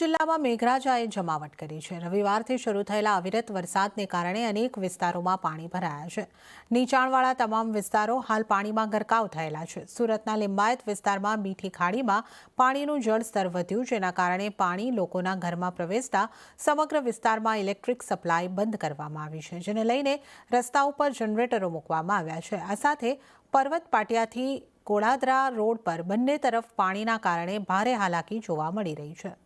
જિલ્લામાં મેઘરાજાએ જમાવટ કરી છે। રવિવારથી શરૂ થયેલા અવિરત વરસાદને કારણે અનેક વિસ્તારોમાં પાણી ભરાયા છે। નીચાણવાળા તમામ વિસ્તારો હાલ પાણીમાં ગરકાવ થયેલા છે। સુરતના લિંબાયત વિસ્તારમાં મીઠી ખાડીમાં પાણીનું જળસ્તર વધ્યું, જેના કારણે પાણી લોકોના ઘરમાં પ્રવેશતા સમગ્ર વિસ્તારમાં ઇલેક્ટ્રિક સપ્લાય બંધ કરવામાં આવી છે, જેને લઈને રસ્તા ઉપર જનરેટરો મૂકવામાં આવ્યા છે। આ સાથે પર્વત પાટિયાથી ગોળાદરા રોડ પર બંને તરફ પાણીના કારણે ભારે હાલાકી જોવા મળી રહી છે।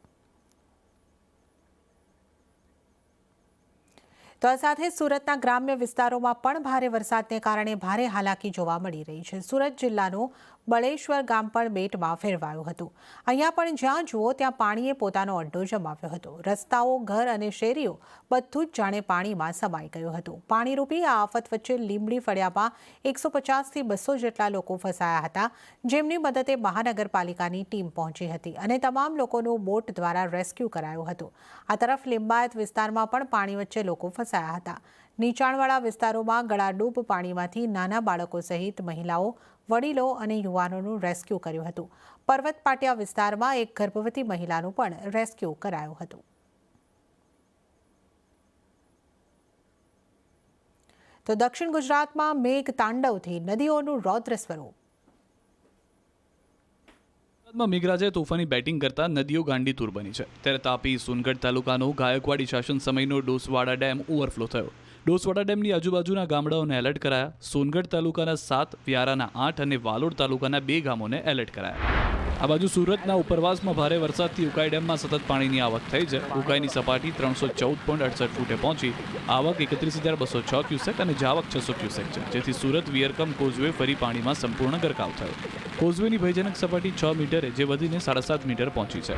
તો આ સાથે સુરતના ગ્રામ્ય વિસ્તારોમાં પણ ભારે વરસાદને કારણે ભારે હાલાકી જોવા મળી રહી છે। સુરત જિલ્લાનું બળેશ્વર ગામ પણ બેટમાં ફેરવાયું હતું। અહીંયા પણ જ્યાં જુઓ ત્યાં પાણીએ પોતાનો અડ્ડો જમાવ્યો હતો। રસ્તાઓ, ઘર અને શેરીઓ બધું જ જાણે પાણીમાં સમાઈ ગયું હતું। પાણીરૂપી આ આફત વચ્ચે લીંબડી ફળિયામાં 150થી 200 જેટલા લોકો ફસાયા હતા, જેમની મદદે મહાનગરપાલિકાની ટીમ પહોંચી હતી અને તમામ લોકોનું બોટ દ્વારા રેસ્ક્યુ કરાયું હતું। આ તરફ લિંબાયત વિસ્તારમાં પણ પાણી વચ્ચે લોકો ફસાયા હતા। નીચાણવાળા વિસ્તારોમાં ગળાડૂબ પાણીમાંથી નાના બાળકો સહિત મહિલાઓ, વડીલો અને યુવાનોનું રેસ્ક્યુ કર્યું હતું। પર્વત પાટિયા વિસ્તારમાં એક ગર્ભવતી મહિલાનું પણ રેસ્ક્યુ કરાયું હતું। તો દક્ષિણ ગુજરાતમાં મેઘ તાંડવથી નદીઓનું રૌદ્ર સ્વરૂપ। મેઘરાજાએ તોફાની બેટિંગ કરતા નદીઓ ગાંડીતુર બની છે। ત્યારે તાપી, સોનગઢ તાલુકાનો ગાયકવાડી શાસન સમયનો ડોસવાડા ડેમ ઓવરફ્લો થયો। ડોસવાડા ડેમની આજુબાજુના ગામડાઓને એલર્ટ કરાયા। સોનગઢ તાલુકાના 7, વ્યારાના 8 અને વાલોડ તાલુકાના 2 ગામોને એલર્ટ કરાયા। આ બાજુ સુરતના ઉપરવાસમાં ભારે વરસાદથી ઉકાઈ ડેમમાં સતત પાણીની આવક થઈ છે। ઉકાઈની સપાટી 314.68 ફૂટે પહોંચી આવક 31,206 ક્યુસેક અને જાવક 600 ક્યુસેક છે, જેથી સુરત વિયરકમ કોઝવે ફરી પાણીમાં સંપૂર્ણ ગરકાવ થયો। કોઝવેની ભયજનક સપાટી 6 મીટરે જે વધીને 7.5 મીટર પહોંચી છે।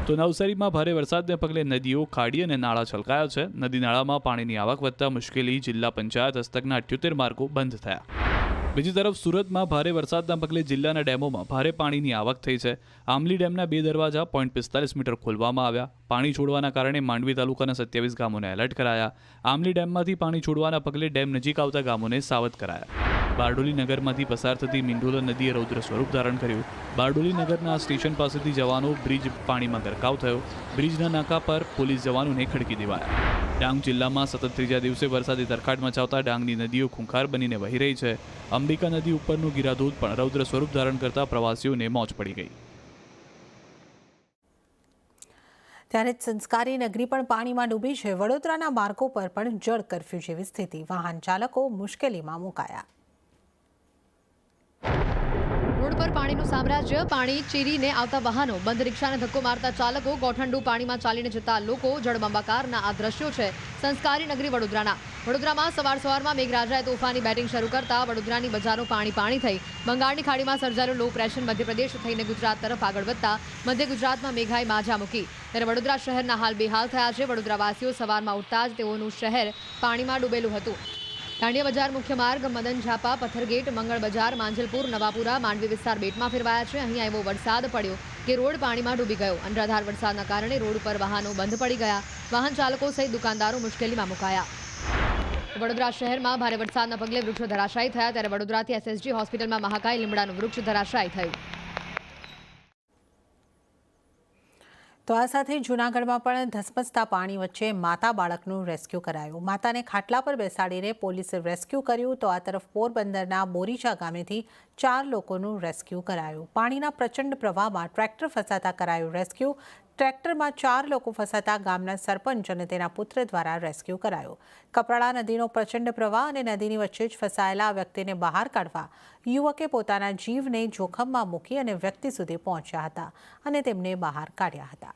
તો નવસારીમાં ભારે વરસાદને પગલે નદીઓ, ખાડી અને નાળા છલકાયા છે। નદી નાળામાં પાણીની આવક વધતા મુશ્કેલી, જિલ્લા પંચાયત હસ્તકના 78 માર્ગો બંધ થયા। બીજી તરફ સુરતમાં ભારે વરસાદના પગલે જિલ્લાના ડેમોમાં ભારે પાણીની આવક થઈ છે। આમલી ડેમના 2 દરવાજા 0.45 મીટર ખોલવામાં આવ્યા। પાણી છોડવાના કારણે માંડવી તાલુકાના 27 ગામોને એલર્ટ કરાયા। આમલી ડેમમાંથી પાણી છોડવાના પગલે ડેમ નજીક આવતા ગામોને સાવધ કરાયા। બારડોલી નગરમાંથી પસાર થતી મિંડોલા નદીએ રૌદ્ર સ્વરૂપ ધારણ કર્યું। બારડોલી નગરના સ્ટેશન પાસેથી જવાનો બ્રિજ પાણીમાં ગરકાવ થયો। બ્રિજના નાકા પર પોલીસ જવાનોને ખડકી દેવાયા। ડાંગ જિલ્લામાં સતત ત્રીજા દિવસે વરસાદી તરખાટ મચાવતા ડાંગની નદીઓ ખૂંખાર બનીને વહી રહી છે। અંબિકા નદી ઉપરનું ગિરાધોધ પણ રૌદ્ર સ્વરૂપ ધારણ કરતા પ્રવાસીઓને મોજ પડી ગઈ। ત્યારે સંસ્કારી નગરી પણ પાણીમાં ડૂબી છે। વડોદરાના માર્ગો પર પણ જળ કરફ્યુ જેવી સ્થિતિ। વાહન ચાલકો મુશ્કેલીમાં મુકાયા। રોડ પર પાણીનું સામ્રાજ્ય। પાણી ચીરીને આવતા વાહનો, બંધ રિક્ષાને ધક્કો મારતા ચાલકો, ગોઠણડું પાણીમાં ચાલીને જતા લોકો, જળબંબાકારના આ દ્રશ્યો છે સંસ્કારી નગરી વડોદરાના। વડોદરામાં સવારમાં મેઘરાજાએ તોફાની બેટિંગ શરૂ કરતા વડોદરાની બજારો પાણી થઈ। બંગાળની ખાડીમાં સર્જાયેલું લો પ્રેશર મધ્યપ્રદેશ થઈને ગુજરાત તરફ આગળ વધતા મધ્ય ગુજરાતમાં મેઘાએ માજા મૂકી। ત્યારે વડોદરા શહેરના હાલ બેહાલ થયા છે। વડોદરાવાસીઓ સવારમાં ઉઠતા જ તેઓનું શહેર પાણીમાં ડૂબેલું હતું। દાંડિયા બજાર મુખ્ય માર્ગ, મદન ઝાપા, પથ્થરગેટ, મંગળ બજાર, માંજલપુર, નવાપુરા, માંડવી વિસ્તાર બેટમાં ફેરવાયા છે। અહીંયા એવો વરસાદ પડ્યો કે રોડ પાણીમાં ડૂબી ગયો। અનરાધાર વરસાદના કારણે રોડ પર વાહનો બંધ પડી ગયા। વાહન ચાલકો સહિત દુકાનદારો મુશ્કેલીમાં મુકાયા। વડોદરા શહેરમાં ભારે વરસાદના પગલે વૃક્ષો ધરાશાયી થયા। ત્યારે વડોદરાથી SSG હોસ્પિટલમાં મહાકાય લીમડાનું વૃક્ષ ધરાશાયી થયું। તો આ સાથે જૂનાગઢમાં પણ ધસમસતા પાણી વચ્ચે માતા બાળકનું રેસ્ક્યુ કરાયું। માતાને ખાટલા પર બેસાડીને પોલીસે રેસ્ક્યુ કર્યું। તો આ તરફ પોરબંદરના બોરીચા ગામેથી 4 લોકોનું રેસ્ક્યુ કરાયું। પાણીના પ્રચંડ પ્રવાહમાં ટ્રેક્ટર ફસાતા કરાયું રેસ્ક્યુ। ટ્રેક્ટરમાં 4 લોકો ફસાતા ગામના સરપંચ અને તેના પુત્ર દ્વારા રેસ્ક્યુ કરાયું। કપરાડા નદીનો પ્રચંડ પ્રવાહ અને નદીની વચ્ચે જ ફસાયેલા વ્યક્તિને બહાર કાઢવા યુવકે પોતાના જીવને જોખમમાં મૂકી અને વ્યક્તિ સુધી પહોંચ્યા હતા અને તેમને બહાર કાઢ્યા હતા।